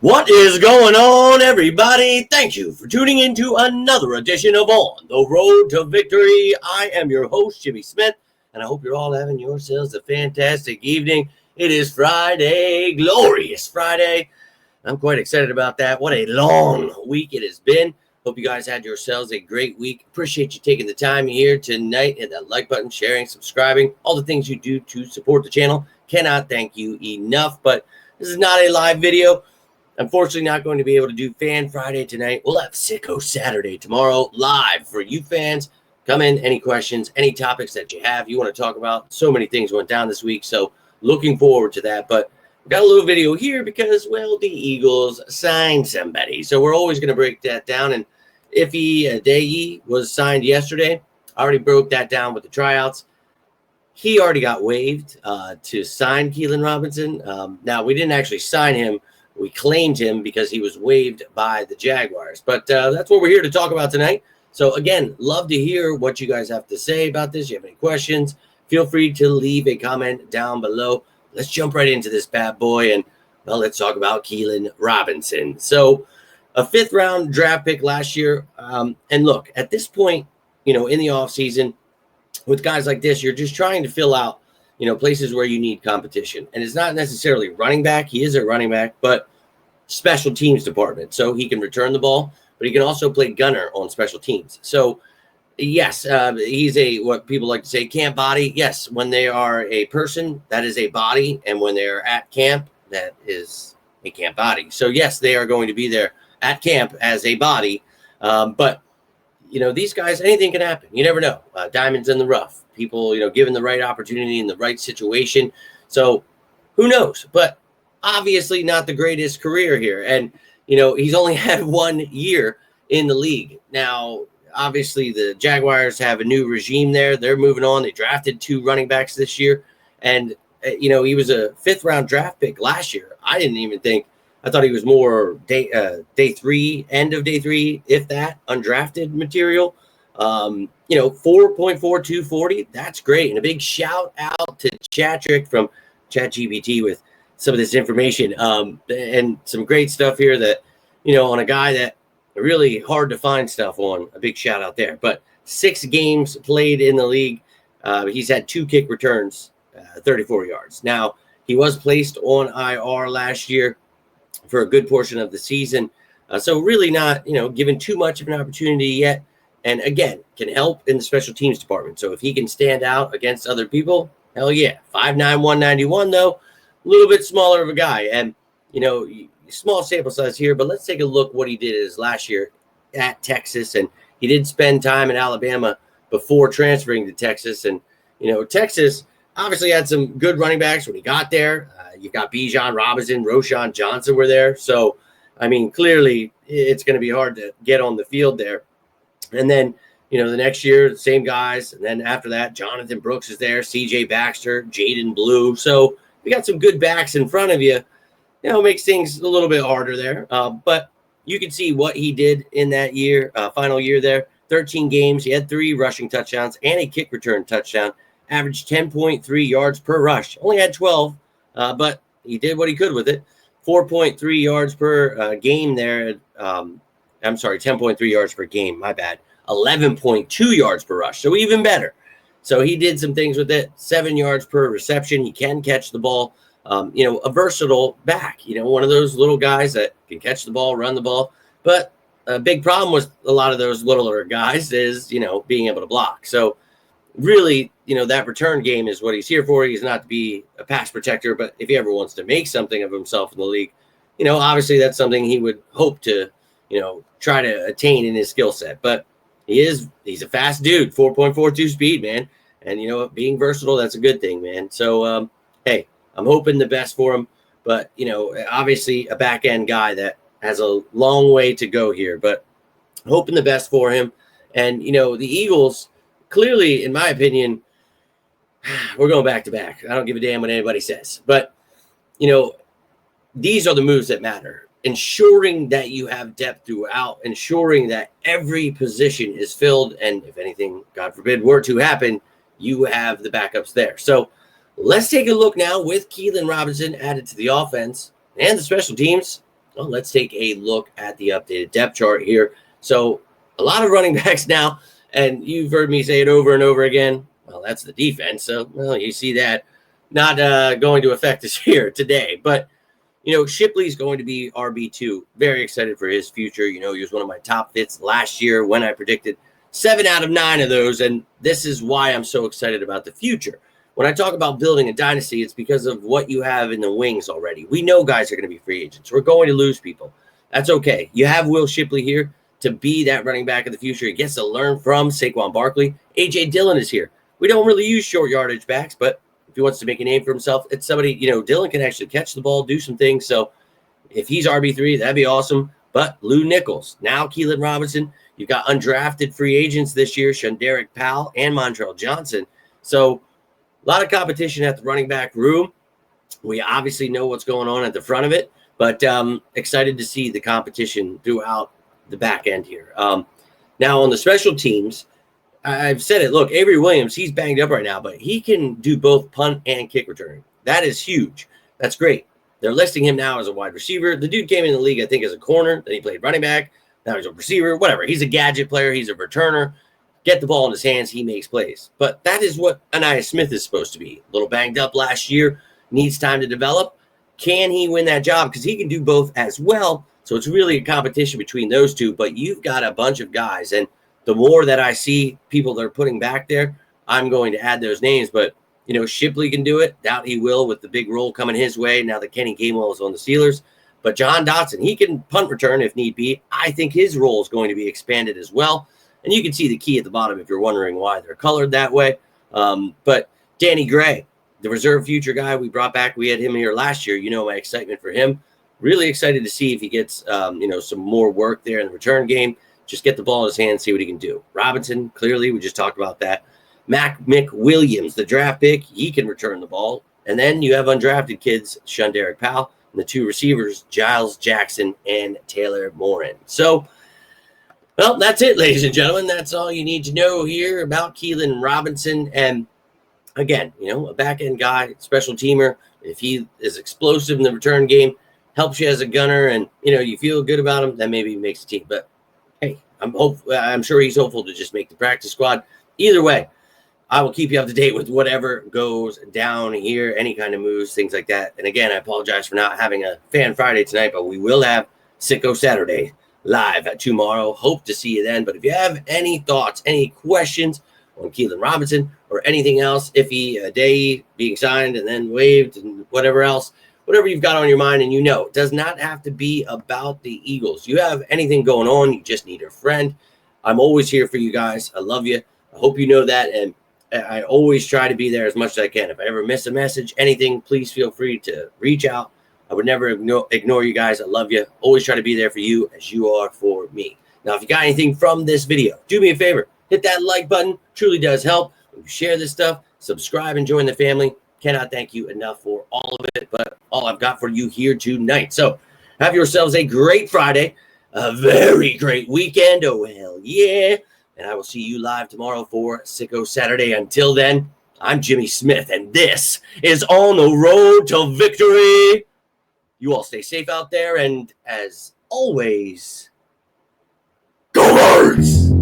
What is going on, everybody? Thank you for tuning in to another edition of On the Road to Victory. I am your host, Jimmy Smith, and I hope you're all having yourselves a fantastic evening. It is Friday, glorious Friday. I'm quite excited about that. What a long week it has been. Hope you guys had yourselves a great week. Appreciate you taking the time here tonight. Hit that like button, sharing, subscribing, all the things you do to support the channel. Cannot thank you enough, but this is not a live video. Unfortunately, not going to be able to do Fan Friday tonight. We'll have Sicko Saturday tomorrow live for you fans. Come in, any questions, any topics that you have, you want to talk about. So many things went down this week, so looking forward to that. But we've got a little video here because, well, the Eagles signed somebody. So we're always going to break that down. And Ife Adeyi was signed yesterday. I already broke that down with the tryouts. He already got waived to sign Keilan Robinson. Now, we didn't actually sign him. We claimed him because he was waived by the Jaguars. But that's what we're here to talk about tonight. So, again, love to hear what you guys have to say about this. If you have any questions, feel free to leave a comment down below. Let's jump right into this bad boy. And, well, let's talk about Keilan Robinson. So, a fifth-round draft pick last year. And, look, at this point, in the offseason, with guys like this, you're just trying to fill out places where you need competition. And it's not necessarily running back. He is a running back, but special teams department. So he can return the ball, but he can also play gunner on special teams. So, yes, he's what people like to say, camp body. Yes, when they are a person, that is a body. And when they're at camp, that is a camp body. So, yes, they are going to be there at camp as a body. But, these guys, anything can happen. You never know. Diamonds in the rough. People, given the right opportunity in the right situation. So who knows? But obviously not the greatest career here. And, he's only had 1 year in the league. Now, obviously the Jaguars have a new regime there. They're moving on. They drafted 2 running backs this year. And, he was a 5th-round draft pick last year. I thought he was more day 3, end of day 3, if that, undrafted material. 4.4240, that's great. And a big shout out to Chatrick from ChatGPT with some of this information and some great stuff here that, on a guy that really hard to find stuff on. A big shout out there. But 6 games played in the league. He's had 2 kick returns, 34 yards. Now, he was placed on IR last year for a good portion of the season. So really not, given too much of an opportunity yet. And again, can help in the special teams department. So if he can stand out against other people, hell yeah. 5'9", 191, though, a little bit smaller of a guy. And, small sample size here, but let's take a look what he did his last year at Texas. And he did spend time in Alabama before transferring to Texas. And, Texas obviously had some good running backs when he got there. You got Bijan Robinson, Roshan Johnson were there. So, clearly it's going to be hard to get on the field there. And then, the next year, the same guys. And then after that, Jonathan Brooks is there, C.J. Baxter, Jaden Blue. So we got some good backs in front of you. Makes things a little bit harder there. But you can see what he did in that year, final year there. 13 games. He had 3 rushing touchdowns and a kick return touchdown. Averaged 10.3 yards per rush. Only had 12, but he did what he could with it. 4.3 yards per game there. 10.3 yards per game. My bad. 11.2 yards per rush. So even better. So he did some things with it. 7 yards per reception. He can catch the ball. A versatile back. One of those little guys that can catch the ball, run the ball. But a big problem with a lot of those littler guys is, being able to block. So really, that return game is what he's here for. He's not to be a pass protector, but if he ever wants to make something of himself in the league, obviously that's something he would hope to try to attain in his skill set. But he's a fast dude, 4.42 speed, man. And, being versatile, that's a good thing, man. So, hey, I'm hoping the best for him. But, obviously a back-end guy that has a long way to go here. But hoping the best for him. And, the Eagles, clearly, in my opinion, we're going back-to-back. I don't give a damn what anybody says. But, these are the moves that matter. Ensuring that you have depth throughout, ensuring that every position is filled, and if anything, God forbid, were to happen, you have the backups there. So let's take a look now with Keilan Robinson added to the offense and the special teams. Well, let's take a look at the updated depth chart here. So a lot of running backs now, and you've heard me say it over and over again. Well, that's the defense. So, well, you see that not going to affect us here today. But, Shipley's going to be RB2. Very excited for his future. He was one of my top fits last year when I predicted 7 out of 9 of those. And this is why I'm so excited about the future. When I talk about building a dynasty, it's because of what you have in the wings already. We know guys are going to be free agents. We're going to lose people. That's okay. You have Will Shipley here to be that running back of the future. He gets to learn from Saquon Barkley. A.J. Dillon is here. We don't really use short yardage backs, but if he wants to make a name for himself, it's somebody, Dillon can actually catch the ball, do some things. So if he's RB3, that'd be awesome. But Lou Nichols, now Keilan Robinson. You've got undrafted free agents this year, Shunderick Powell and Montrell Johnson. So a lot of competition at the running back room. We obviously know what's going on at the front of it, but excited to see the competition throughout the back end here. Now on the special teams, I've said it. Look, Avery Williams, he's banged up right now, but he can do both punt and kick return. That is huge. That's great. They're listing him now as a wide receiver. The dude came in the league, I think, as a corner. Then he played running back. Now he's a receiver, whatever. He's a gadget player. He's a returner. Get the ball in his hands, he makes plays. But that is what Anaya Smith is supposed to be. A little banged up last year, needs time to develop. Can he win that job? Because he can do both as well. So it's really a competition between those two. But you've got a bunch of guys. And the more that I see people that are putting back there, I'm going to add those names. But, Shipley can do it. Doubt he will with the big role coming his way now that Kenny Gainwell is on the Steelers. But John Dotson, he can punt return if need be. I think his role is going to be expanded as well. And you can see the key at the bottom if you're wondering why they're colored that way. But Danny Gray, the reserve future guy we brought back, we had him here last year. My excitement for him. Really excited to see if he gets, some more work there in the return game. Just get the ball in his hand, see what he can do. Robinson, clearly, we just talked about that. Mick Williams, the draft pick, he can return the ball. And then you have undrafted kids, Shunderick Powell, and the 2 receivers, Giles Jackson and Taylor Morin. So, well, that's it, ladies and gentlemen. That's all you need to know here about Keilan Robinson. And again, a back-end guy, special teamer. If he is explosive in the return game, helps you as a gunner, and, you feel good about him, then maybe he makes the team. But, hey, I'm sure he's hopeful to just make the practice squad. Either way, I will keep you up to date with whatever goes down here, any kind of moves, things like that. And again, I apologize for not having a Fan Friday tonight, but we will have Sicko Saturday live tomorrow. Hope to see you then. But if you have any thoughts, any questions on Keilan Robinson or anything else, iffy day being signed and then waived and whatever else, whatever you've got on your mind, and it does not have to be about the Eagles. You have anything going on, you just need a friend. I'm always here for you guys. I love you. I hope you know that, and I always try to be there as much as I can. If I ever miss a message, anything, please feel free to reach out. I would never ignore you guys. I love you. Always try to be there for you as you are for me. Now, if you got anything from this video, do me a favor. Hit that like button. Truly does help. When you share this stuff, subscribe and join the family. Cannot thank you enough for all of it, but all I've got for you here tonight. So have yourselves a great Friday, a very great weekend. Oh, hell yeah. And I will see you live tomorrow for Sicko Saturday. Until then, I'm Jimmy Smith, and this is On the Road to Victory. You all stay safe out there, and as always, go Birds!